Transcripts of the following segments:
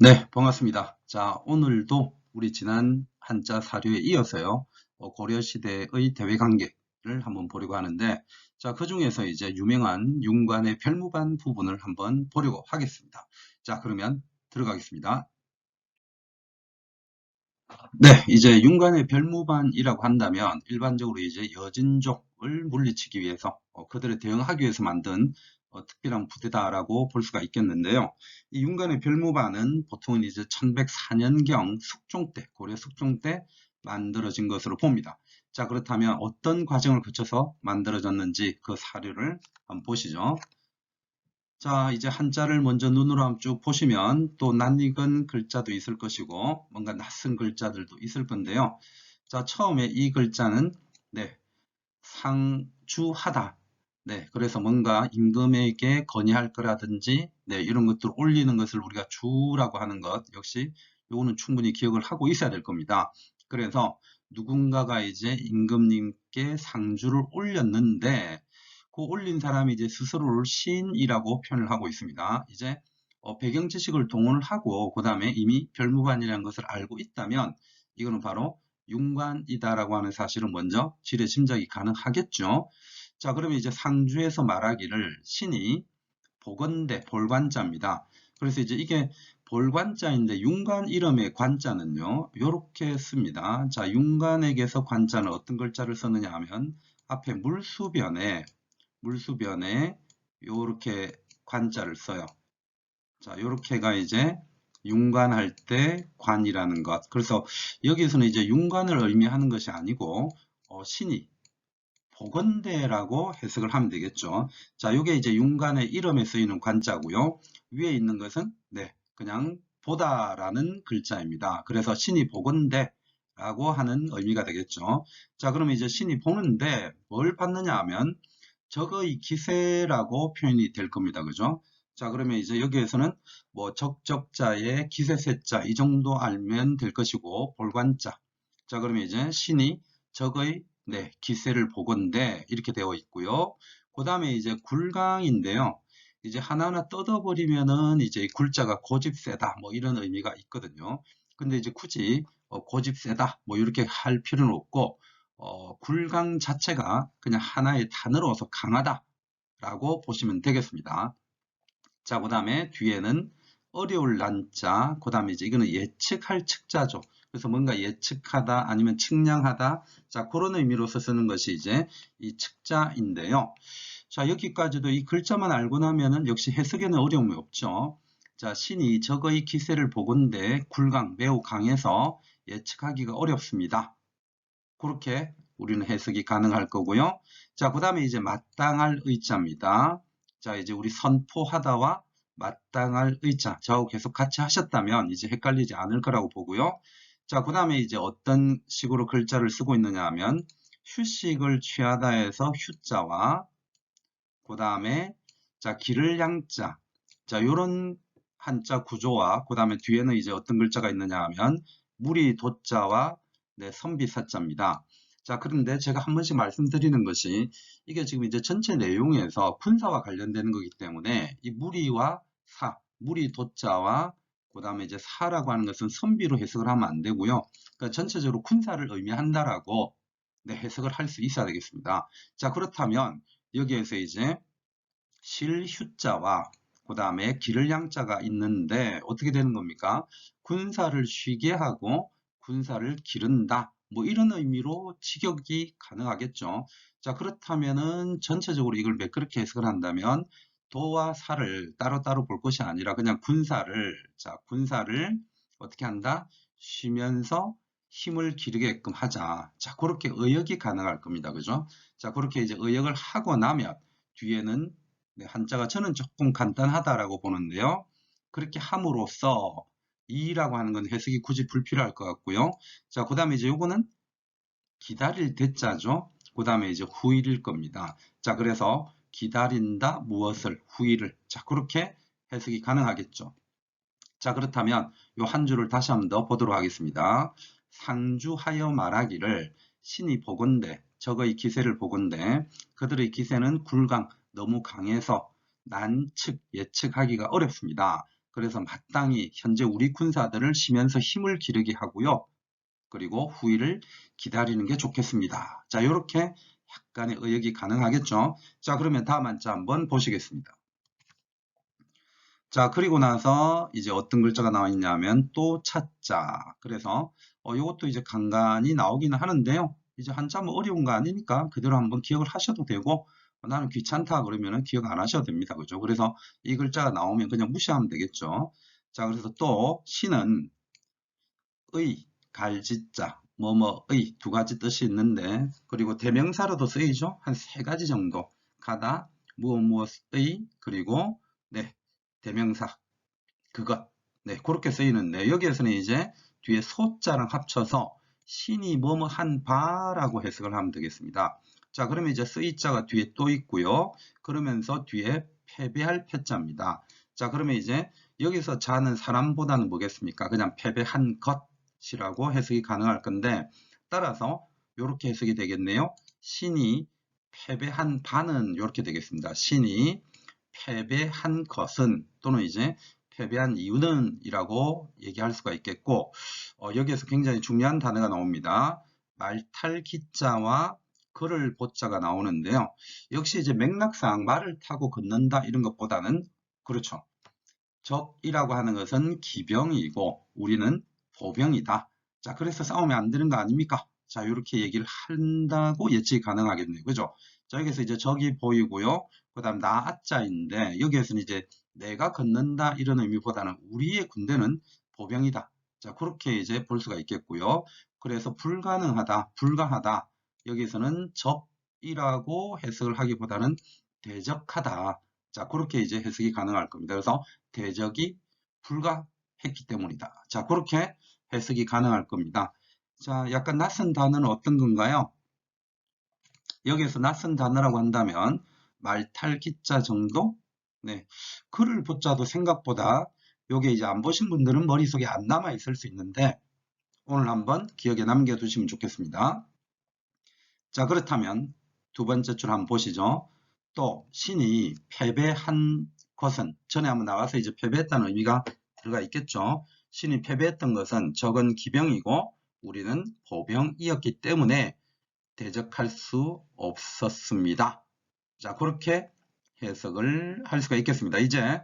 네, 반갑습니다. 자, 오늘도 우리 지난 한자 사료에 이어서요, 고려시대의 대외관계를 한번 보려고 하는데, 자, 그 중에서 이제 유명한 윤관의 별무반 부분을 한번 보려고 하겠습니다. 자, 그러면 들어가겠습니다. 네, 이제 윤관의 별무반이라고 한다면 일반적으로 이제 여진족을 물리치기 위해서 그들에 대응하기 위해서 만든 특별한 부대다라고 볼 수가 있겠는데요. 이 윤관의 별무반은 보통은 이제 1104년경 숙종 때, 고려 숙종 때 만들어진 것으로 봅니다. 자, 그렇다면 어떤 과정을 거쳐서 만들어졌는지 그 사료를 한번 보시죠. 자, 이제 한자를 먼저 눈으로 한번 쭉 보시면 또 낯익은 글자도 있을 것이고 뭔가 낯선 글자들도 있을 건데요. 자, 처음에 이 글자는 네, 상주하다. 네, 그래서 뭔가 임금에게 건의할 거라든지 네, 이런 것들을 올리는 것을 우리가 주라고 하는 것 역시 요거는 충분히 기억을 하고 있어야 될 겁니다. 그래서 누군가가 이제 임금님께 상주를 올렸는데 그 올린 사람이 이제 스스로를 시인이라고 표현을 하고 있습니다. 이제 배경 지식을 동원을 하고 그 다음에 이미 별무반이라는 것을 알고 있다면 이거는 바로 윤관이다라고 하는 사실은 먼저 지레 짐작이 가능하겠죠. 자, 그러면 이제 상주에서 말하기를 신이 보건대 볼관자입니다. 그래서 이제 이게 볼관자인데 윤관 이름의 관자는요, 요렇게 씁니다. 자, 윤관에게서 관자는 어떤 글자를 썼느냐 하면 앞에 물수변에 요렇게 관자를 써요. 자, 요렇게가 이제 윤관할 때 관이라는 것. 그래서 여기에서는 이제 윤관을 의미하는 것이 아니고 신이 보건대라고 해석을 하면 되겠죠. 자, 요게 이제 윤관의 이름에 쓰이는 관자고요. 위에 있는 것은 네, 그냥 보다라는 글자입니다. 그래서 신이 보건대라고 하는 의미가 되겠죠. 자, 그러면 이제 신이 보는데 뭘 받느냐 하면 적의 기세라고 표현이 될 겁니다. 그죠? 자, 그러면 이제 여기에서는 뭐 적적자의 기세세자 이 정도 알면 될 것이고 볼관자. 자, 그러면 이제 신이 적의 네, 기세를 보건대 이렇게 되어 있고요. 그 다음에 이제 굴강인데요. 이제 하나하나 뜯어버리면은 이제 굴자가 고집세다 뭐 이런 의미가 있거든요. 근데 이제 굳이 고집세다 뭐 이렇게 할 필요는 없고 굴강 자체가 그냥 하나의 단어로서 강하다라고 보시면 되겠습니다. 자, 그 다음에 뒤에는 어려울 난자, 그 다음에 이제 이거는 예측할 측자죠. 그래서 뭔가 예측하다 아니면 측량하다. 자, 그런 의미로서 쓰는 것이 이제 이 측자인데요. 자, 여기까지도 이 글자만 알고 나면은 역시 해석에는 어려움이 없죠. 자, 신이 적의 기세를 보건대 굴강, 매우 강해서 예측하기가 어렵습니다. 그렇게 우리는 해석이 가능할 거고요. 자, 그 다음에 이제 마땅할 의자입니다. 자, 이제 우리 선포하다와 마땅할 의자. 저하고 계속 같이 하셨다면 이제 헷갈리지 않을 거라고 보고요. 자, 그 다음에 이제 어떤 식으로 글자를 쓰고 있느냐 하면 휴식을 취하다에서 휴자와 그 다음에 자, 기를 양자. 자, 요런 한자 구조와 그 다음에 뒤에는 이제 어떤 글자가 있느냐 하면 무리 도자와 네, 선비사자입니다. 자, 그런데 제가 한 번씩 말씀드리는 것이 이게 지금 이제 전체 내용에서 군사와 관련되는 거기 때문에 이 무리와 사, 무리 도자와 그 다음에 이제 사라고 하는 것은 선비로 해석을 하면 안 되고요. 그러니까 전체적으로 군사를 의미한다라고 네, 해석을 할 수 있어야 되겠습니다. 자, 그렇다면 여기에서 이제 실휴자와 그 다음에 기를 양자가 있는데 어떻게 되는 겁니까? 군사를 쉬게 하고 군사를 기른다. 뭐 이런 의미로 직역이 가능하겠죠. 자, 그렇다면은 전체적으로 이걸 매끄럽게 해석을 한다면 도와 사를 따로따로 볼 것이 아니라 그냥 군사를 어떻게 한다? 쉬면서 힘을 기르게끔 하자. 자, 그렇게 의역이 가능할 겁니다. 그죠? 자, 그렇게 이제 의역을 하고 나면 뒤에는 네, 한자가 저는 조금 간단하다라고 보는데요. 그렇게 함으로써 이라고 하는 건 해석이 굳이 불필요할 것 같고요. 자, 그 다음에 이제 요거는 기다릴 대자죠. 그 다음에 이제 후일일 겁니다. 자, 그래서 기다린다 무엇을 후일을. 자, 그렇게 해석이 가능하겠죠. 자, 그렇다면 요 한 줄을 다시 한번 더 보도록 하겠습니다. 상주하여 말하기를 신이 보건대 적의 기세를 보건대 그들의 기세는 굴강 너무 강해서 예측하기가 어렵습니다. 그래서 마땅히 현재 우리 군사들을 쉬면서 힘을 기르게 하고요. 그리고 후위를 기다리는 게 좋겠습니다. 자, 이렇게 약간의 의역이 가능하겠죠. 자, 그러면 다음 한자 한번 보시겠습니다. 자, 그리고 나서 이제 어떤 글자가 나와 있냐면 또 찾자. 그래서 이것도 이제 간간히 나오기는 하는데요. 이제 한자 뭐 어려운 거 아니니까 그대로 한번 기억을 하셔도 되고 나는 귀찮다 그러면은 기억 안 하셔도 됩니다. 그죠? 그래서 이 글자가 나오면 그냥 무시하면 되겠죠. 자, 그래서 또 시는 의, 갈지자, 뭐뭐의 두 가지 뜻이 있는데 그리고 대명사로도 쓰이죠. 한 세 가지 정도. 가다, 무엇 무엇의 그리고 네, 대명사 그것. 네, 그렇게 쓰이는데 여기에서는 이제 뒤에 소자랑 합쳐서 신이 뭐뭐 한 바라고 해석을 하면 되겠습니다. 자, 그러면 이제 쓰이자가 뒤에 또 있고요. 그러면서 뒤에 패배할 패자입니다. 자, 그러면 이제 여기서 자는 사람보다는 뭐겠습니까? 그냥 패배한 것이라고 해석이 가능할 건데 따라서 이렇게 해석이 되겠네요. 신이 패배한 바는 이렇게 되겠습니다. 신이 패배한 것은 또는 이제 패배한 이유는 이라고 얘기할 수가 있겠고 여기에서 굉장히 중요한 단어가 나옵니다. 말탈 기자와 걸을 보자가 나오는데요. 역시 이제 맥락상 말을 타고 걷는다 이런 것보다는 그렇죠. 적이라고 하는 것은 기병이고 우리는 보병이다. 자, 그래서 싸우면 안 되는 거 아닙니까? 자, 이렇게 얘기를 한다고 예측이 가능하겠네요. 그죠? 자, 여기서 이제 적이 보이고요. 그 다음 나아자인데 여기에서는 이제 내가 걷는다 이런 의미보다는 우리의 군대는 보병이다. 자, 그렇게 이제 볼 수가 있겠고요. 그래서 불가능하다, 불가하다. 여기서는 적이라고 해석을 하기보다는 대적하다. 자, 그렇게 이제 해석이 가능할 겁니다. 그래서 대적이 불가했기 때문이다. 자, 그렇게 해석이 가능할 겁니다. 자, 약간 낯선 단어는 어떤 건가요? 여기에서 낯선 단어라고 한다면 말탈 기자 정도? 네, 글을 보자도 생각보다 요게 이제 안 보신 분들은 머릿속에 안 남아 있을 수 있는데 오늘 한번 기억에 남겨 두시면 좋겠습니다. 자, 그렇다면 두 번째 줄 한번 보시죠. 또 신이 패배한 것은 전에 한번 나와서 이제 패배했다는 의미가 들어가 있겠죠. 신이 패배했던 것은 적은 기병이고 우리는 보병이었기 때문에 대적할 수 없었습니다. 자, 그렇게 해석을 할 수가 있겠습니다. 이제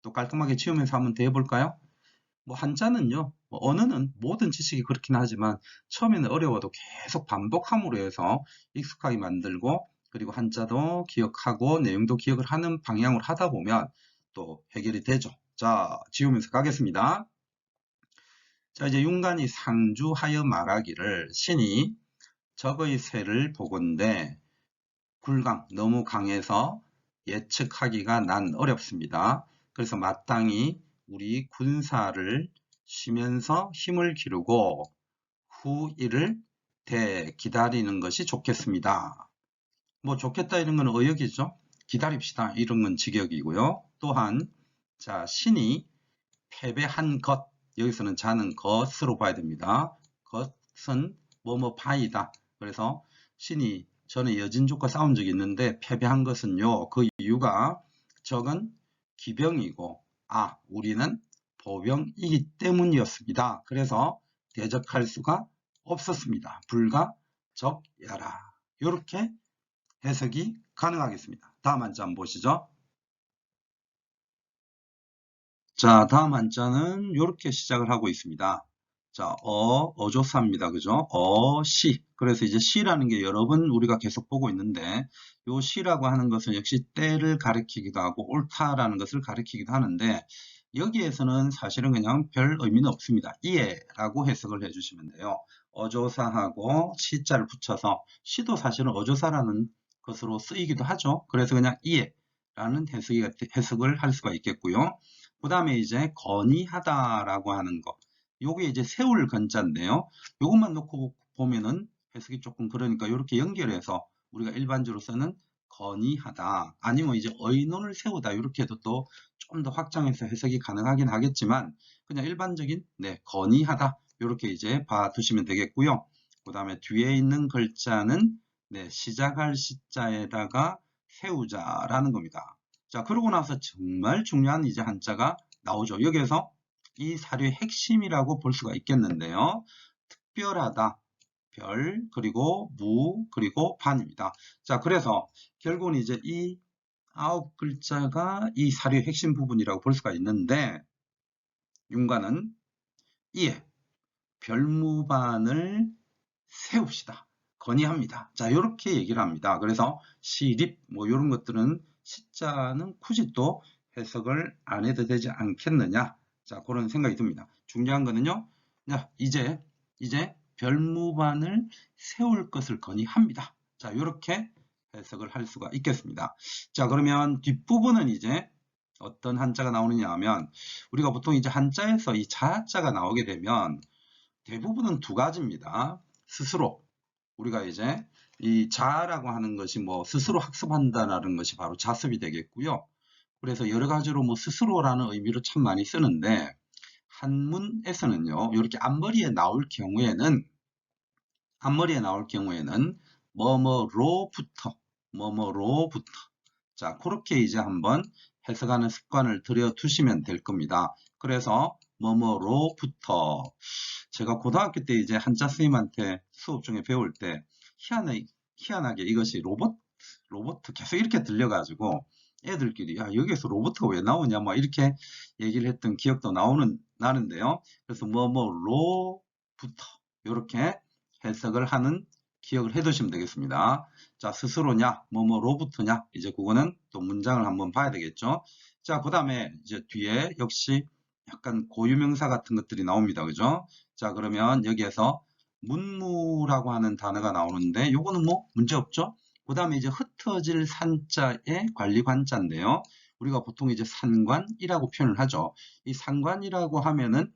또 깔끔하게 치우면서 한번 더 해볼까요? 뭐 한자는요, 뭐 언어는 모든 지식이 그렇긴 하지만 처음에는 어려워도 계속 반복함으로 해서 익숙하게 만들고 그리고 한자도 기억하고 내용도 기억을 하는 방향으로 하다 보면 또 해결이 되죠. 자, 지우면서 가겠습니다. 자, 이제 윤관이 상주하여 말하기를 신이 적의 새를 보건대 굴강, 너무 강해서 예측하기가 난 어렵습니다. 그래서 마땅히 우리 군사를 쉬면서 힘을 기르고 후일을 기다리는 것이 좋겠습니다. 뭐 좋겠다 이런 건 의역이죠. 기다립시다 이런 건 직역이고요. 또한 자 신이 패배한 것 여기서는 자는 것으로 봐야 됩니다. 것은 뭐뭐 바이다. 그래서 신이 전에 여진족과 싸운 적이 있는데 패배한 것은요. 그 이유가 적은 기병이고 우리는 보병이기 때문이었습니다. 그래서 대적할 수가 없었습니다. 불가 적야라. 이렇게 해석이 가능하겠습니다. 다음 한자 한번 보시죠. 자, 다음 한자는 이렇게 시작을 하고 있습니다. 자, 어조사입니다. 그죠? 시. 그래서 이제 시라는 게 여러 번 우리가 계속 보고 있는데, 요 시라고 하는 것은 역시 때를 가리키기도 하고, 옳다라는 것을 가리키기도 하는데, 여기에서는 사실은 그냥 별 의미는 없습니다. 이해라고 해석을 해주시면 돼요. 어조사하고 시자를 붙여서, 시도 사실은 어조사라는 것으로 쓰이기도 하죠. 그래서 그냥 이해라는 해석을 할 수가 있겠고요. 그 다음에 이제 건의하다라고 하는 거. 요게 이제 세울 건자인데요. 요것만 놓고 보면은 해석이 조금 그러니까 이렇게 연결해서 우리가 일반적으로 쓰는 건의하다 아니면 이제 의논을 세우다 이렇게 해도 또 좀 더 확장해서 해석이 가능하긴 하겠지만 그냥 일반적인 건의하다 이렇게 이제 봐두시면 되겠고요. 그 다음에 뒤에 있는 글자는 시작할 시자에다가 세우자라는 겁니다. 자, 그러고 나서 정말 중요한 이제 한자가 나오죠. 여기에서 이 사료의 핵심이라고 볼 수가 있겠는데요. 특별하다, 별, 그리고 무, 그리고 반입니다. 자, 그래서 결국은 이제 이 9글자가 이 사료의 핵심 부분이라고 볼 수가 있는데, 윤관은 이에 별무반을 세웁시다, 건의합니다. 자, 이렇게 얘기를 합니다. 그래서 시립 뭐 이런 것들은 시자는 굳이 또 해석을 안 해도 되지 않겠느냐. 자, 그런 생각이 듭니다. 중요한 거는요. 자, 이제 별무반을 세울 것을 건의합니다. 자, 이렇게 해석을 할 수가 있겠습니다. 자, 그러면 뒷부분은 이제 어떤 한자가 나오느냐 하면, 우리가 보통 이제 한자에서 이 자자가 나오게 되면 대부분은 두 가지입니다. 스스로, 우리가 이제 이 자라고 하는 것이 뭐 스스로 학습한다라는 것이 바로 자습이 되겠고요. 그래서 여러 가지로 뭐 스스로라는 의미로 참 많이 쓰는데, 한문에서는요, 이렇게 앞머리에 나올 경우에는 뭐뭐로부터, 자, 그렇게 이제 한번 해석하는 습관을 들여두시면 될 겁니다. 그래서 뭐뭐로부터, 제가 고등학교 때 이제 한자 선생님한테 수업 중에 배울 때 희한하게 이것이 로봇 계속 이렇게 들려가지고 애들끼리 야, 여기에서 로봇가 왜 나오냐 막 이렇게 얘기를 했던 기억도 나는데요. 그래서 뭐뭐로부터 이렇게 해석을 하는 기억을 해두시면 되겠습니다. 자, 스스로냐, 뭐뭐로부터냐, 이제 그거는 또 문장을 한번 봐야 되겠죠. 자, 그 다음에 이제 뒤에 역시 약간 고유명사 같은 것들이 나옵니다. 그죠? 자, 그러면 여기에서 문무라고 하는 단어가 나오는데, 요거는 뭐 문제 없죠? 그 다음에 이제 흩어질 산자의 관리관자인데요. 우리가 보통 이제 산관이라고 표현을 하죠. 이 산관이라고 하면은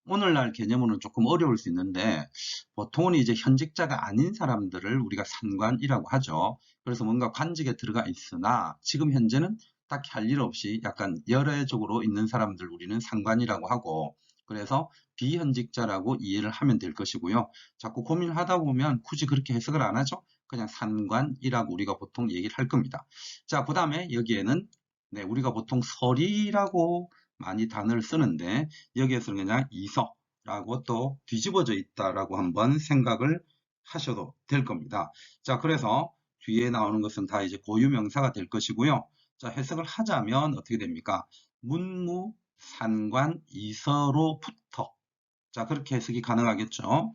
오늘날 개념으로는 조금 어려울 수 있는데, 보통은 이제 현직자가 아닌 사람들을 우리가 산관이라고 하죠. 그래서 뭔가 관직에 들어가 있으나 지금 현재는 딱히 할 일 없이 약간 열애적으로 있는 사람들 우리는 상관이라고 하고, 그래서 비현직자라고 이해를 하면 될 것이고요. 자꾸 고민을 하다 보면 굳이 그렇게 해석을 안 하죠. 그냥 산관이라고 우리가 보통 얘기를 할 겁니다. 자, 그 다음에 여기에는 네, 우리가 보통 설이라고 많이 단어를 쓰는데, 여기에서는 그냥 이서라고 또 뒤집어져 있다라고 한번 생각을 하셔도 될 겁니다. 자, 그래서 뒤에 나오는 것은 다 이제 고유명사가 될 것이고요. 자, 해석을 하자면 어떻게 됩니까? 문무, 산관, 이서로부터. 자, 그렇게 해석이 가능하겠죠.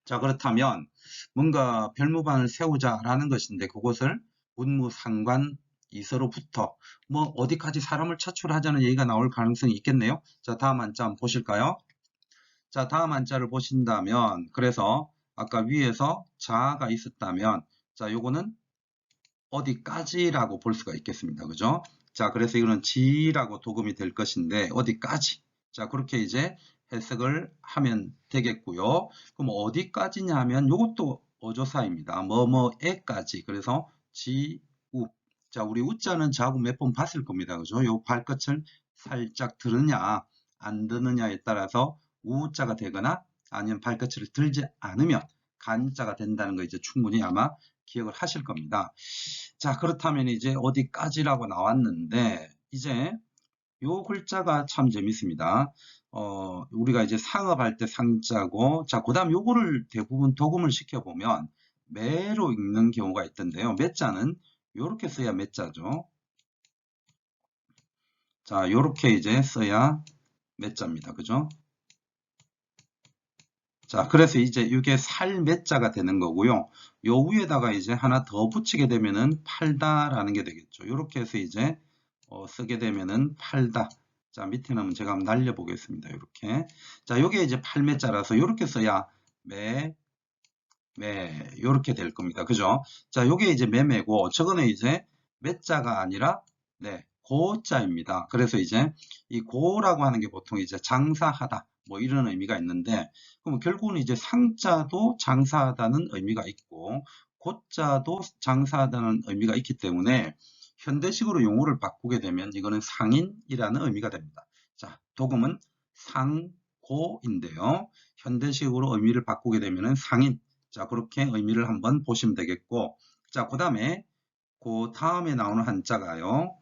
자, 그렇다면 뭔가 별무반을 세우자라는 것인데, 그것을 문무, 상관, 이서로부터 뭐 어디까지 사람을 차출하자는 얘기가 나올 가능성이 있겠네요. 자, 다음 한자 한번 보실까요? 자, 다음 한자를 보신다면, 그래서 아까 위에서 자가 있었다면, 자, 요거는 어디까지라고 볼 수가 있겠습니다. 그죠? 자, 그래서 이거는 지라고 도금이 될 것인데, 어디까지? 자, 그렇게 이제 해석을 하면 되겠고요. 그럼 어디까지냐 하면 요것도 어조사입니다. 뭐뭐에까지. 그래서 지, 우. 자, 우리 우자는 자고 몇 번 봤을 겁니다. 그죠? 요 발끝을 살짝 드느냐, 안 드느냐에 따라서 우자가 되거나 아니면 발끝을 들지 않으면 간자가 된다는 거 이제 충분히 아마 기억을 하실 겁니다. 자, 그렇다면 이제 어디까지라고 나왔는데, 이제 요 글자가 참 재밌습니다. 우리가 이제 상업할 때 상자고, 자, 그 다음 요거를 대부분 도금을 시켜보면 매로 읽는 경우가 있던데요. 매자는 요렇게 써야 매자죠. 자, 요렇게 이제 써야 매자입니다. 그죠? 자, 그래서 이제 이게 살매자가 되는 거고요. 요 위에다가 이제 하나 더 붙이게 되면은 팔다라는 게 되겠죠. 이렇게 해서 이제 쓰게 되면은 팔다. 자, 밑에는 제가 한번 날려보겠습니다. 이렇게. 자, 요게 이제 팔매자라서 이렇게 써야 요렇게 될 겁니다. 그죠? 자, 요게 이제 매매고, 저거는 이제 매자가 아니라, 네, 고자입니다. 그래서 이제 이 고라고 하는 게 보통 이제 장사하다, 뭐 이런 의미가 있는데, 그럼 결국은 이제 상자도 장사하다는 의미가 있고, 고자도 장사하다는 의미가 있기 때문에, 현대식으로 용어를 바꾸게 되면 이거는 상인이라는 의미가 됩니다. 자, 도금은 상고인데요. 현대식으로 의미를 바꾸게 되면 상인. 자, 그렇게 의미를 한번 보시면 되겠고, 자, 그 다음에 나오는 한자가요.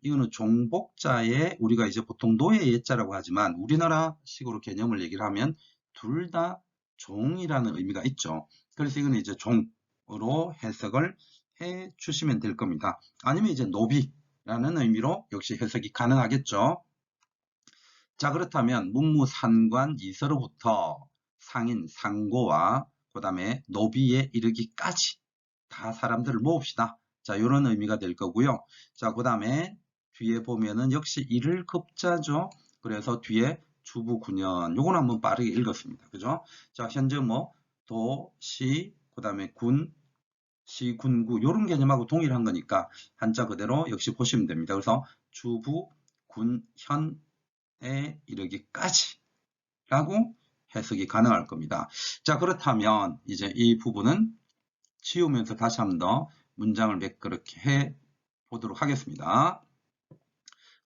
이거는 종복자에 우리가 이제 보통 노예 예자라고 하지만 우리나라식으로 개념을 얘기를 하면 둘 다 종이라는 의미가 있죠. 그래서 이거는 이제 종으로 해석을 해 주시면 될 겁니다. 아니면 이제 노비라는 의미로 역시 해석이 가능하겠죠. 자, 그렇다면 문무산관 이서로부터 상인, 상고와 그 다음에 노비에 이르기까지 다 사람들을 모읍시다. 자, 이런 의미가 될 거고요. 자, 그 다음에 뒤에 보면은 역시 이를 급자죠. 그래서 뒤에 주부 9년 요건 한번 빠르게 읽었습니다. 그죠? 자, 현재 뭐 도, 시, 그 다음에 군, 시, 군구 요런 개념하고 동일한 거니까 한자 그대로 역시 보시면 됩니다. 그래서 주부, 군, 현에 이르기까지 라고 해석이 가능할 겁니다. 자, 그렇다면 이제 이 부분은 치우면서 다시 한번 더 문장을 매끄럽게 해 보도록 하겠습니다.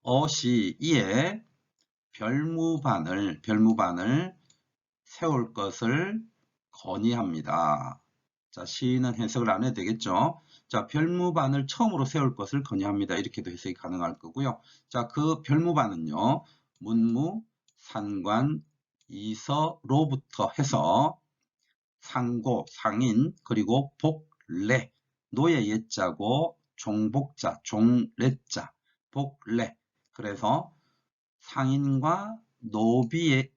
어시 이에 별무반을 세울 것을 건의합니다. 자, 시는 해석을 안 해도 되겠죠. 자, 별무반을 처음으로 세울 것을 건의합니다. 이렇게도 해석이 가능할 거고요. 자, 그 별무반은요. 문무, 산관, 이서로부터 해서 상고, 상인, 그리고 복례, 노예 예자고 종복자, 종례자, 복례. 그래서 상인과 노비에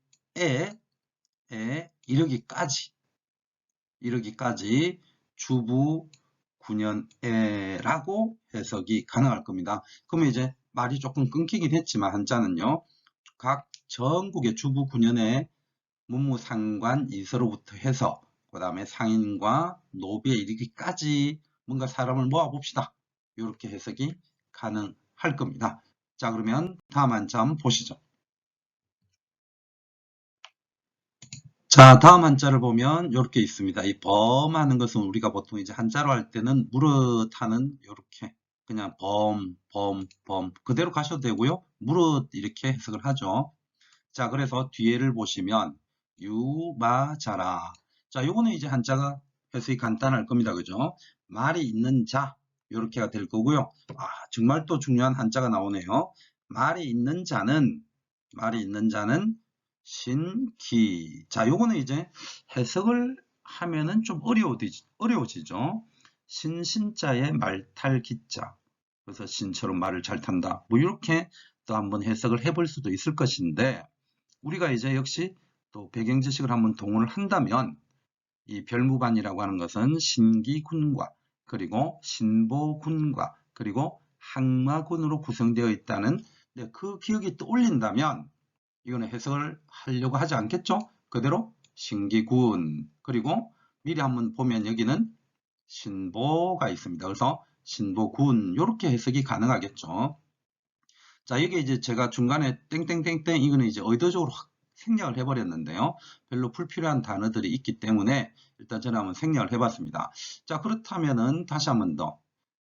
이르기까지 주부 9년에라고 해석이 가능할 겁니다. 그러면 이제 말이 조금 끊기긴 했지만 한자는요. 각 전국의 주부 9년에 문무상관 이서로부터 해서 그 다음에 상인과 노비에 이르기까지 뭔가 사람을 모아봅시다. 이렇게 해석이 가능할 겁니다. 자, 그러면 다음 한자 한번 보시죠. 자, 다음 한자를 보면 이렇게 있습니다. 이 범하는 것은 우리가 보통 이제 한자로 할 때는 무릇하는 이렇게 그냥 범 그대로 가셔도 되고요. 무릇 이렇게 해석을 하죠. 자, 그래서 뒤에를 보시면 유마자라. 자, 요거는 이제 한자가 해석이 간단할 겁니다. 그죠? 말이 있는 자 이렇게가 될 거고요. 아, 정말 또 중요한 한자가 나오네요. 말이 있는 자는 신기. 자, 요거는 이제 해석을 하면은 좀 어려워지죠. 신자의 말탈 기자. 그래서 신처럼 말을 잘 탄다. 뭐 이렇게 또 한번 해석을 해볼 수도 있을 것인데 우리가 이제 역시 또 배경 지식을 한번 동원을 한다면 이 별무반이라고 하는 것은 신기군과 그리고 신보군과 그리고 항마군으로 구성되어 있다는 그 기억이 떠올린다면 이거는 해석을 하려고 하지 않겠죠? 그대로 신기군 그리고 미리 한번 보면 여기는 신보가 있습니다. 그래서 신보군 이렇게 해석이 가능하겠죠. 자, 이게 이제 제가 중간에 땡땡땡땡 이거는 이제 의도적으로 생략을 해버렸는데요. 별로 불필요한 단어들이 있기 때문에 일단 저는 한번 생략을 해봤습니다. 자, 그렇다면은 다시 한번 더.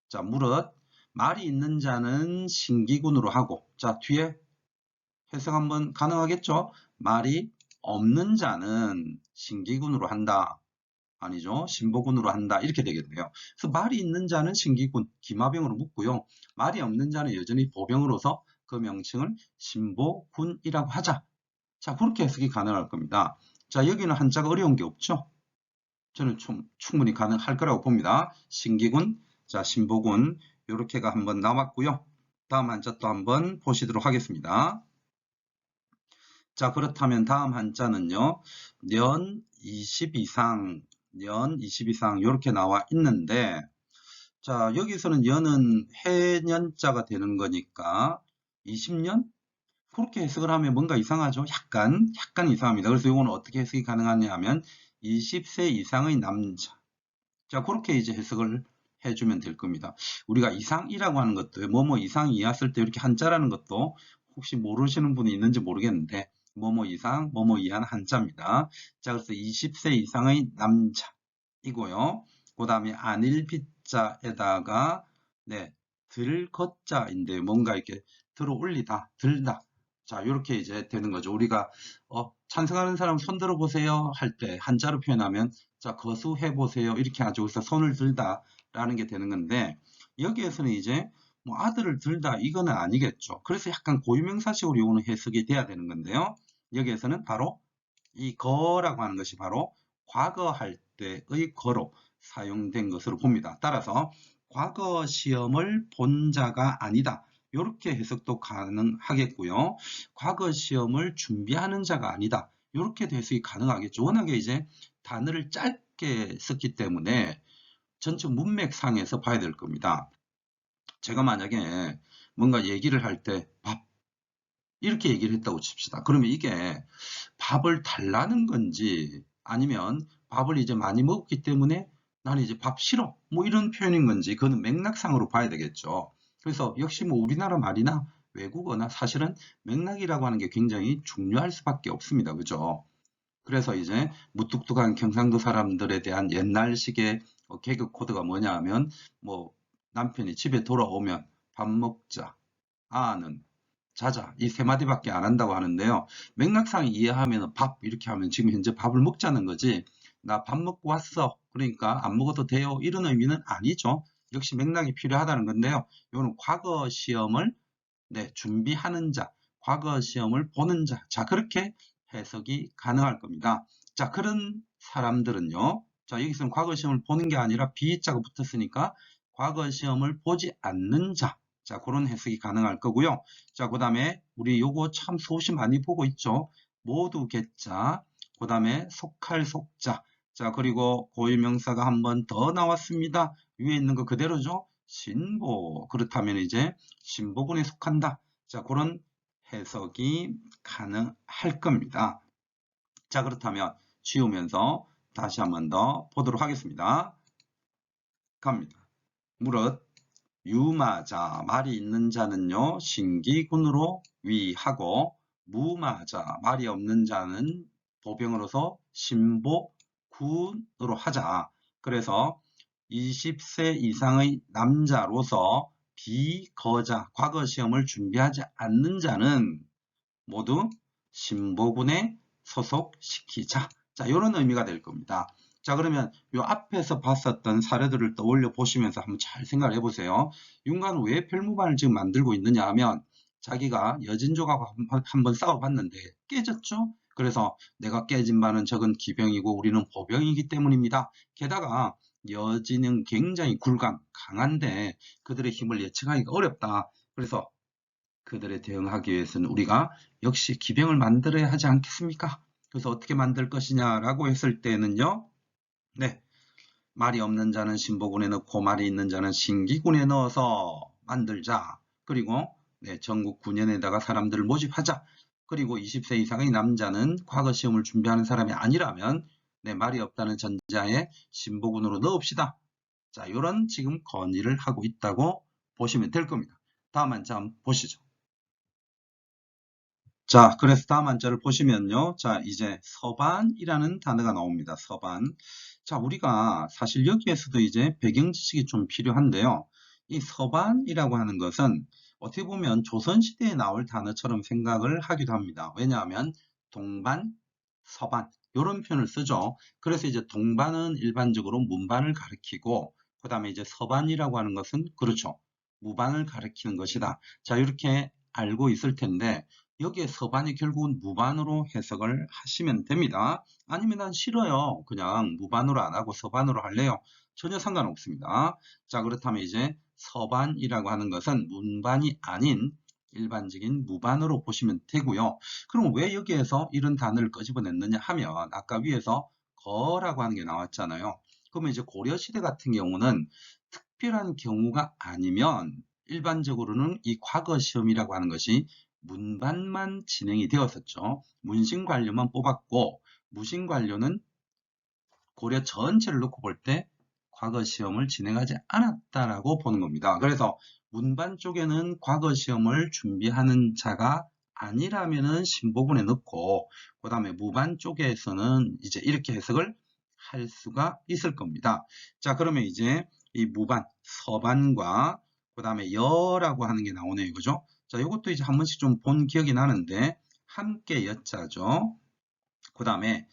자, 무릇 말이 있는 자는 신기군으로 하고 자, 뒤에 해석 한번 가능하겠죠? 말이 없는 자는 신기군으로 한다. 아니죠. 신보군으로 한다. 이렇게 되겠네요. 그래서 말이 있는 자는 신기군, 기마병으로 묻고요. 말이 없는 자는 여전히 보병으로서 그 명칭을 신보군이라고 하자. 자, 그렇게 해석이 가능할 겁니다. 자, 여기는 한자가 어려운 게 없죠. 저는 충분히 가능할 거라고 봅니다. 신기군, 자, 신보군 이렇게가 한번 나왔고요. 다음 한자 또 한번 보시도록 하겠습니다. 자, 그렇다면 다음 한자는요. 년 20 이상 이렇게 나와 있는데 자, 여기서는 년은 해년자가 되는 거니까 20년? 그렇게 해석을 하면 뭔가 이상하죠? 약간 이상합니다. 그래서 이거는 어떻게 해석이 가능하냐 하면 20세 이상의 남자. 자, 그렇게 이제 해석을 해주면 될 겁니다. 우리가 이상이라고 하는 것도 뭐뭐 이상이 이하쓸 때 이렇게 한자라는 것도 혹시 모르시는 분이 있는지 모르겠는데 뭐뭐 이상, 뭐뭐 이하는 한자입니다. 자, 그래서 20세 이상의 남자이고요. 그 다음에 안일비자에다가 네, 들것자인데 뭔가 이렇게 들어 올리다, 들다. 자, 이렇게 이제 되는 거죠. 우리가 찬성하는 사람 손 들어 보세요 할 때 한자로 표현하면 자, 거수해 보세요 이렇게 하죠. 그래서 손을 들다라는 게 되는 건데 여기에서는 이제 뭐 아들을 들다 이거는 아니겠죠. 그래서 약간 고유명사식으로 이거는 해석이 돼야 되는 건데요. 여기에서는 바로 이 거라고 하는 것이 바로 과거할 때의 거로 사용된 것으로 봅니다. 따라서 과거 시험을 본 자가 아니다. 이렇게 해석도 가능하겠고요. 과거 시험을 준비하는 자가 아니다. 이렇게 해석이 가능하겠죠. 워낙에 이제 단어를 짧게 썼기 때문에 전체 문맥상에서 봐야 될 겁니다. 제가 만약에 뭔가 얘기를 할 때 밥 이렇게 얘기를 했다고 칩시다. 그러면 이게 밥을 달라는 건지 아니면 밥을 이제 많이 먹었기 때문에 나는 이제 밥 싫어 뭐 이런 표현인 건지 그거는 맥락상으로 봐야 되겠죠. 그래서 역시 뭐 우리나라 말이나 외국어나 사실은 맥락이라고 하는 게 굉장히 중요할 수밖에 없습니다. 그죠? 그래서 이제 무뚝뚝한 경상도 사람들에 대한 옛날식의 개그 코드가 뭐냐 하면 뭐 남편이 집에 돌아오면 밥 먹자, 아는 자자 이 세 마디밖에 안 한다고 하는데요. 맥락상 이해하면 밥 이렇게 하면 지금 현재 밥을 먹자는 거지 나 밥 먹고 왔어 그러니까 안 먹어도 돼요 이런 의미는 아니죠. 역시 맥락이 필요하다는 건데요. 이거는 과거 시험을 준비하는 자, 과거 시험을 보는 자, 자 그렇게 해석이 가능할 겁니다. 자 그런 사람들은요. 자 여기서는 과거 시험을 보는 게 아니라 비자가 붙었으니까 과거 시험을 보지 않는 자, 자 그런 해석이 가능할 거고요. 자 그 다음에 우리 요거 참 소시 많이 보고 있죠. 모두 개자, 그 다음에 속할 속자, 자 그리고 고유명사가 한 번 더 나왔습니다. 위에 있는 거 그대로죠. 신보. 그렇다면 이제 신보군에 속한다. 자, 그런 해석이 가능할 겁니다. 자, 그렇다면 지우면서 다시 한 번 더 보도록 하겠습니다. 갑니다. 무릇 유마자 말이 있는 자는요 신기군으로 위하고 무마자 말이 없는 자는 보병으로서 신보군으로 하자. 그래서 20세 이상의 남자로서 비거자 과거 시험을 준비하지 않는 자는 모두 신보군에 소속시키자. 자, 이런 의미가 될 겁니다. 자, 그러면 이 앞에서 봤었던 사례들을 떠올려 보시면서 한번 잘 생각을 해보세요. 윤관은 왜 별무반을 지금 만들고 있느냐 하면 자기가 여진족하고 한번 싸워봤는데 깨졌죠? 그래서 내가 깨진 바는 적은 기병이고 우리는 보병이기 때문입니다. 게다가 여진은 굉장히 강한데 그들의 힘을 예측하기가 어렵다. 그래서 그들에 대응하기 위해서는 우리가 역시 기병을 만들어야 하지 않겠습니까? 그래서 어떻게 만들 것이냐라고 했을 때는요. 네, 말이 없는 자는 신보군에 넣고 말이 있는 자는 신기군에 넣어서 만들자. 그리고 전국 군연에다가 사람들을 모집하자. 그리고 20세 이상의 남자는 과거 시험을 준비하는 사람이 아니라면 말이 없다는 전자에 신보군으로 넣읍시다. 자, 이런 지금 건의를 하고 있다고 보시면 될 겁니다. 다음 한자 한번 보시죠. 자, 그래서 다음 한자를 보시면요. 자, 이제 서반이라는 단어가 나옵니다. 서반. 자, 우리가 사실 여기에서도 이제 배경 지식이 좀 필요한데요. 이 서반이라고 하는 것은 어떻게 보면 조선시대에 나올 단어처럼 생각을 하기도 합니다. 왜냐하면 동반, 서반 이런 표현을 쓰죠. 그래서 이제 동반은 일반적으로 문반을 가리키고 그 다음에 이제 서반이라고 하는 것은 그렇죠. 무반을 가리키는 것이다. 자, 이렇게 알고 있을 텐데 여기에 서반이 결국은 무반으로 해석을 하시면 됩니다. 아니면 난 싫어요. 그냥 무반으로 안 하고 서반으로 할래요. 전혀 상관없습니다. 자, 그렇다면 이제 서반이라고 하는 것은 문반이 아닌 일반적인 무반으로 보시면 되고요. 그럼 왜 여기에서 이런 단어를 끄집어냈느냐 하면 아까 위에서 거라고 하는 게 나왔잖아요. 그러면 이제 고려시대 같은 경우는 특별한 경우가 아니면 일반적으로는 이 과거 시험이라고 하는 것이 문반만 진행이 되었었죠. 문신관료만 뽑았고 무신관료는 고려 전체를 놓고 볼 때 과거 시험을 진행하지 않았다라고 보는 겁니다. 그래서 문반 쪽에는 과거 시험을 준비하는 자가 아니라면은 신보군에 넣고 그 다음에 무반 쪽에서는 이제 이렇게 해석을 할 수가 있을 겁니다. 자, 그러면 이제 이 무반, 서반과 그 다음에 여라고 하는 게 나오네요. 그죠? 자, 이것도 이제 한 번씩 좀 본 기억이 나는데 함께 여자죠. 그 다음에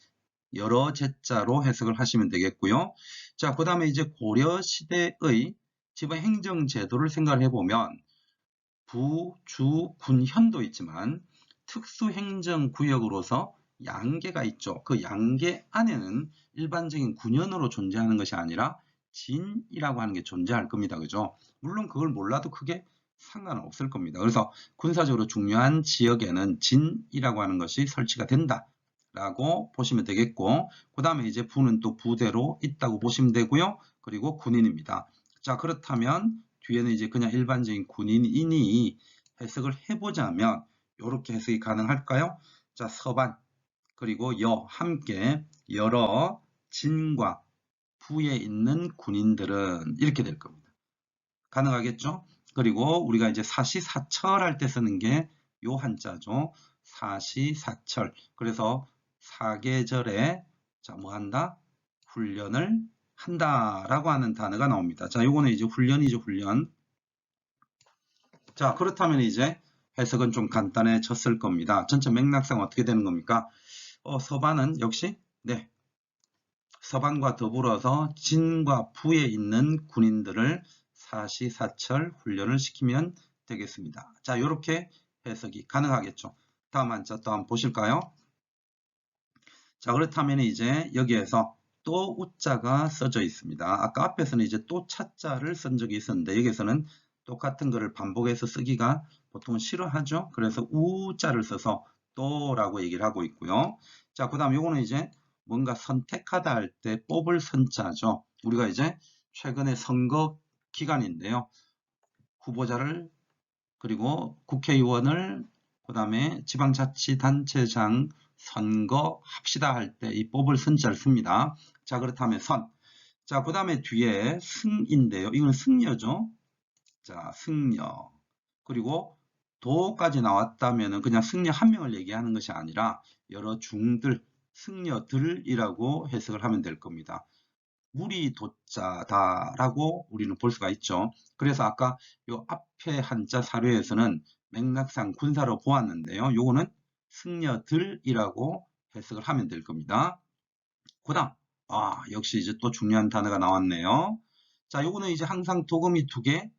여러 제자로 해석을 하시면 되겠고요. 자, 그 다음에 이제 고려시대의 지방행정제도를 생각해 보면 부, 주, 군, 현도 있지만 특수행정구역으로서 양계가 있죠. 그 양계 안에는 일반적인 군현으로 존재하는 것이 아니라 진이라고 하는 게 존재할 겁니다. 그죠? 물론 그걸 몰라도 크게 상관은 없을 겁니다. 그래서 군사적으로 중요한 지역에는 진이라고 하는 것이 설치가 된다. 라고 보시면 되겠고, 그 다음에 이제 부는 또 부대로 있다고 보시면 되고요. 그리고 군인입니다. 자, 그렇다면 뒤에는 이제 그냥 일반적인 군인이 해석을 해보자면 이렇게 해석이 가능할까요? 자, 서반 그리고 여 함께 여러 진과 부에 있는 군인들은 이렇게 될 겁니다. 가능하겠죠? 그리고 우리가 이제 사시사철 할 때 쓰는 게 요 한자죠. 사시사철. 그래서 사계절에 자, 뭐 한다? 훈련을 한다라고 하는 단어가 나옵니다. 자, 요거는 이제 훈련이죠, 훈련. 자, 그렇다면 이제 해석은 좀 간단해졌을 겁니다. 전체 맥락상 어떻게 되는 겁니까? 서반은 역시 네, 서반과 더불어서 진과 부에 있는 군인들을 사시사철 훈련을 시키면 되겠습니다. 자, 이렇게 해석이 가능하겠죠. 다음 한자 또 한번 보실까요? 자, 그렇다면 이제 여기에서 또 우자가 써져 있습니다. 아까 앞에서는 이제 또 차자를 쓴 적이 있었는데 여기서는 똑같은 거를 반복해서 쓰기가 보통 싫어하죠. 그래서 우자를 써서 또라고 얘기를 하고 있고요. 자, 그 다음 요거는 이제 뭔가 선택하다 할 때 뽑을 선자죠. 우리가 이제 최근에 선거 기간인데요. 후보자를 그리고 국회의원을 그 다음에 지방자치단체장 선거합시다 할 때 이 뽑을 선자를 씁니다. 자, 그렇다면 선. 자, 그 다음에 뒤에 승인데요. 이건 승려죠. 자, 승려. 그리고 도까지 나왔다면 그냥 승려 한 명을 얘기하는 것이 아니라 여러 중들, 승려들이라고 해석을 하면 될 겁니다. 무리 도자다라고 우리는 볼 수가 있죠. 그래서 아까 요 앞에 한자 사료에서는 맥락상 군사로 보았는데요. 요거는 승려들이라고 해석을 하면 될 겁니다. 그 다음, 역시 이제 또 중요한 단어가 나왔네요. 자, 요거는 이제 항상 도금이 두 개,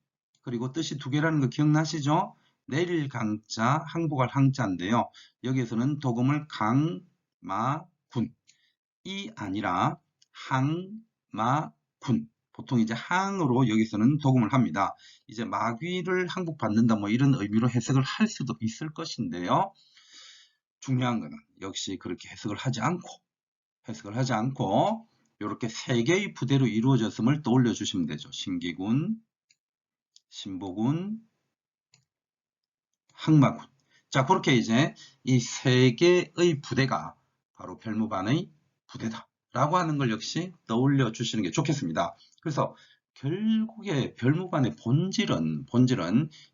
그리고 뜻이 두 개라는 거 기억나시죠? 내릴 강자, 항복할 항자인데요. 여기에서는 도금을 강, 마, 군. 이 아니라 항마군. 보통 이제 항으로 여기서는 도금을 합니다. 이제 마귀를 항복받는다 뭐 이런 의미로 해석을 할 수도 있을 것인데요. 중요한 거는 역시 그렇게 해석을 하지 않고 이렇게 세 개의 부대로 이루어졌음을 떠올려 주시면 되죠. 신기군, 신보군, 항마군. 자, 그렇게 이제 이 세 개의 부대가 바로 별무반의 부대다. 라고 하는 걸 역시 떠올려 주시는 게 좋겠습니다. 그래서 결국에 별무반의 본질은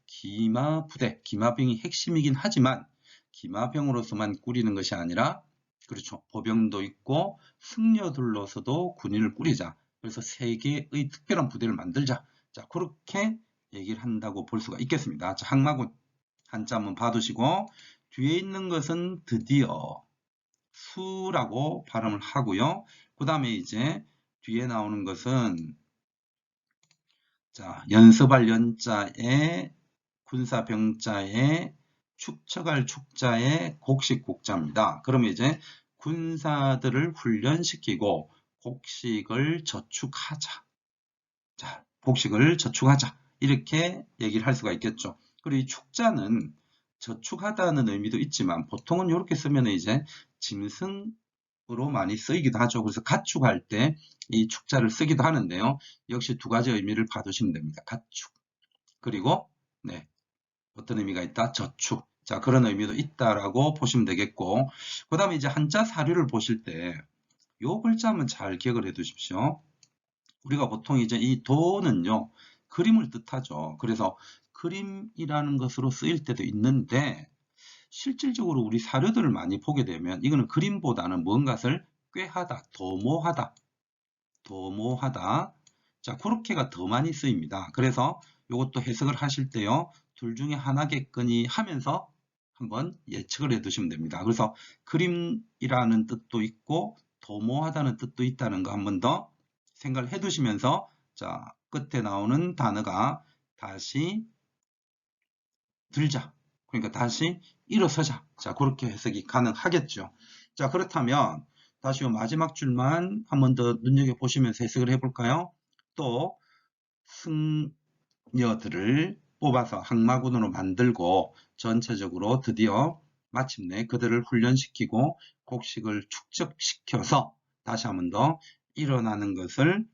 기마부대, 기마병이 핵심이긴 하지만 기마병으로서만 꾸리는 것이 아니라 그렇죠. 보병도 있고 승려들로서도 군인을 꾸리자. 그래서 세 개의 특별한 부대를 만들자. 자, 그렇게 얘기를 한다고 볼 수가 있겠습니다. 자, 항마군 한자 한번 봐두시고 뒤에 있는 것은 드디어 수라고 발음을 하고요. 그 다음에 이제 뒤에 나오는 것은 자, 연습할 연자에 군사병자에 축척할 축자에 곡식 곡자입니다. 그러면 이제 군사들을 훈련시키고 곡식을 저축하자. 자, 곡식을 저축하자. 이렇게 얘기를 할 수가 있겠죠. 그리고 이 축자는 저축하다는 의미도 있지만 보통은 이렇게 쓰면 이제 짐승으로 많이 쓰이기도 하죠. 그래서 가축할 때 이 축자를 쓰기도 하는데요. 역시 두 가지 의미를 봐두시면 됩니다. 가축. 그리고 네, 어떤 의미가 있다? 저축. 자, 그런 의미도 있다라고 보시면 되겠고, 그 다음에 이제 한자 사료를 보실 때 요 글자 한번 잘 기억을 해 두십시오. 우리가 보통 이제 이 도는요, 그림을 뜻하죠. 그래서 그림이라는 것으로 쓰일 때도 있는데, 실질적으로 우리 사료들을 많이 보게 되면 이거는 그림보다는 뭔가를 꾀하다, 도모하다. 자, 그렇게가 더 많이 쓰입니다. 그래서 이것도 해석을 하실 때요, 둘 중에 하나겠거니 하면서 한번 예측을 해 두시면 됩니다. 그래서 그림이라는 뜻도 있고 도모하다는 뜻도 있다는 거 한번 더 생각을 해 두시면서 자, 끝에 나오는 단어가 다시 들자. 그러니까 다시 일어서자. 자, 그렇게 해석이 가능하겠죠. 자, 그렇다면 다시 마지막 줄만 한 번 더 눈여겨보시면서 해석을 해볼까요? 또 승려들을 뽑아서 항마군으로 만들고 전체적으로 드디어 마침내 그들을 훈련시키고 곡식을 축적시켜서 다시 한 번 더 일어나는 것을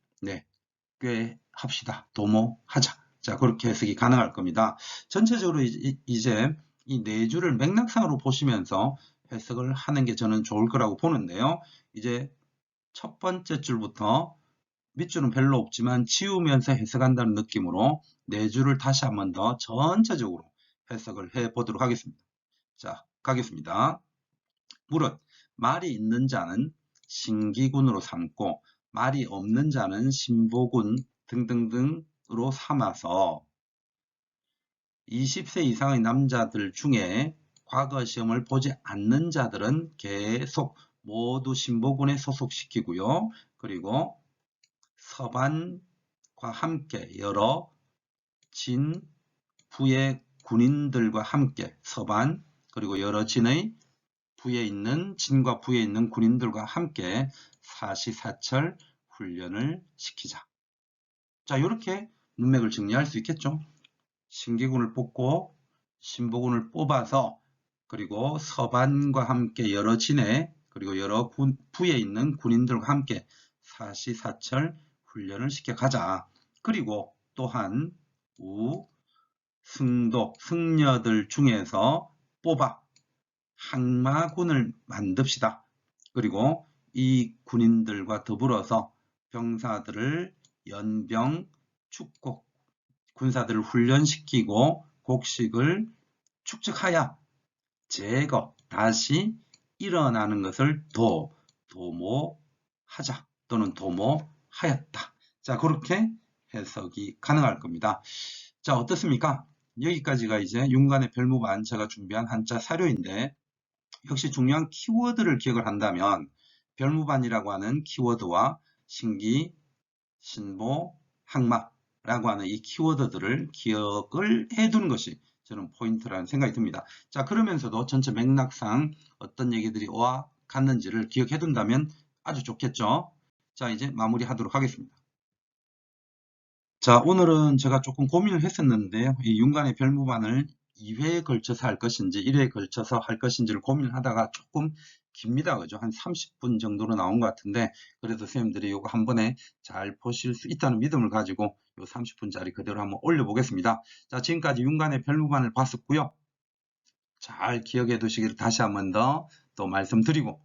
꾀합시다. 도모하자. 자, 그렇게 해석이 가능할 겁니다. 전체적으로 이제 이 네 줄을 맥락상으로 보시면서 해석을 하는 게 저는 좋을 거라고 보는데요. 이제 첫 번째 줄부터 밑줄은 별로 없지만 지우면서 해석한다는 느낌으로 네 줄을 다시 한 번 더 전체적으로 해석을 해 보도록 하겠습니다. 자, 가겠습니다. 무릇 말이 있는 자는 신기군으로 삼고 말이 없는 자는 신보군 등등등으로 삼아서 20세 이상의 남자들 중에 과거 시험을 보지 않는 자들은 계속 모두 신보군에 소속시키고요. 그리고 서반과 함께 여러 진, 부의 군인들과 함께 서반 그리고 여러 진의 부에 있는 진과 부에 있는 군인들과 함께 사시사철 훈련을 시키자. 자, 이렇게 문맥을 정리할 수 있겠죠. 신기군을 뽑고 신보군을 뽑아서 그리고 서반과 함께 여러 진에 그리고 여러 부에 있는 군인들과 함께 사시사철 훈련을 시켜가자. 그리고 또한 승도, 승려들 중에서 뽑아 항마군을 만듭시다. 그리고 이 군인들과 더불어서 병사들을 연병, 축곡, 군사들을 훈련시키고 곡식을 축적하여 제거, 다시 일어나는 것을 도모하자 또는 도모하였다. 자, 그렇게 해석이 가능할 겁니다. 자, 어떻습니까? 여기까지가 이제 윤관의 별무반 제가 준비한 한자 사료인데 역시 중요한 키워드를 기억을 한다면 별무반이라고 하는 키워드와 신기, 신보, 항마라고 하는 이 키워드들을 기억을 해두는 것이 저는 포인트라는 생각이 듭니다. 자, 그러면서도 전체 맥락상 어떤 얘기들이 와 갔는지를 기억해 둔다면 아주 좋겠죠. 자, 이제 마무리하도록 하겠습니다. 자, 오늘은 제가 조금 고민을 했었는데요. 이 윤관의 별무반을 2회에 걸쳐서 할 것인지 1회에 걸쳐서 할 것인지를 고민을 하다가 조금 깁니다. 그죠? 한 30분 정도로 나온 것 같은데 그래도 선생님들이 이거 한 번에 잘 보실 수 있다는 믿음을 가지고 이 30분짜리 그대로 한번 올려보겠습니다. 자, 지금까지 윤관의 별무반을 봤었고요. 잘 기억해 두시기를 다시 한 번 더 또 말씀드리고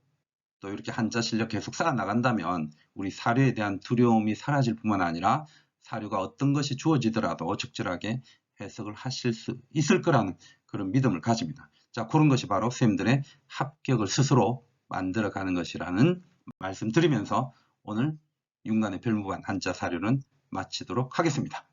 또 이렇게 한자 실력 계속 쌓아 나간다면 우리 사료에 대한 두려움이 사라질 뿐만 아니라 사료가 어떤 것이 주어지더라도 적절하게 해석을 하실 수 있을 거라는 그런 믿음을 가집니다. 자, 그런 것이 바로 선생님들의 합격을 스스로 만들어가는 것이라는 말씀 드리면서 오늘 윤관의 별무반 한자 사료는 마치도록 하겠습니다.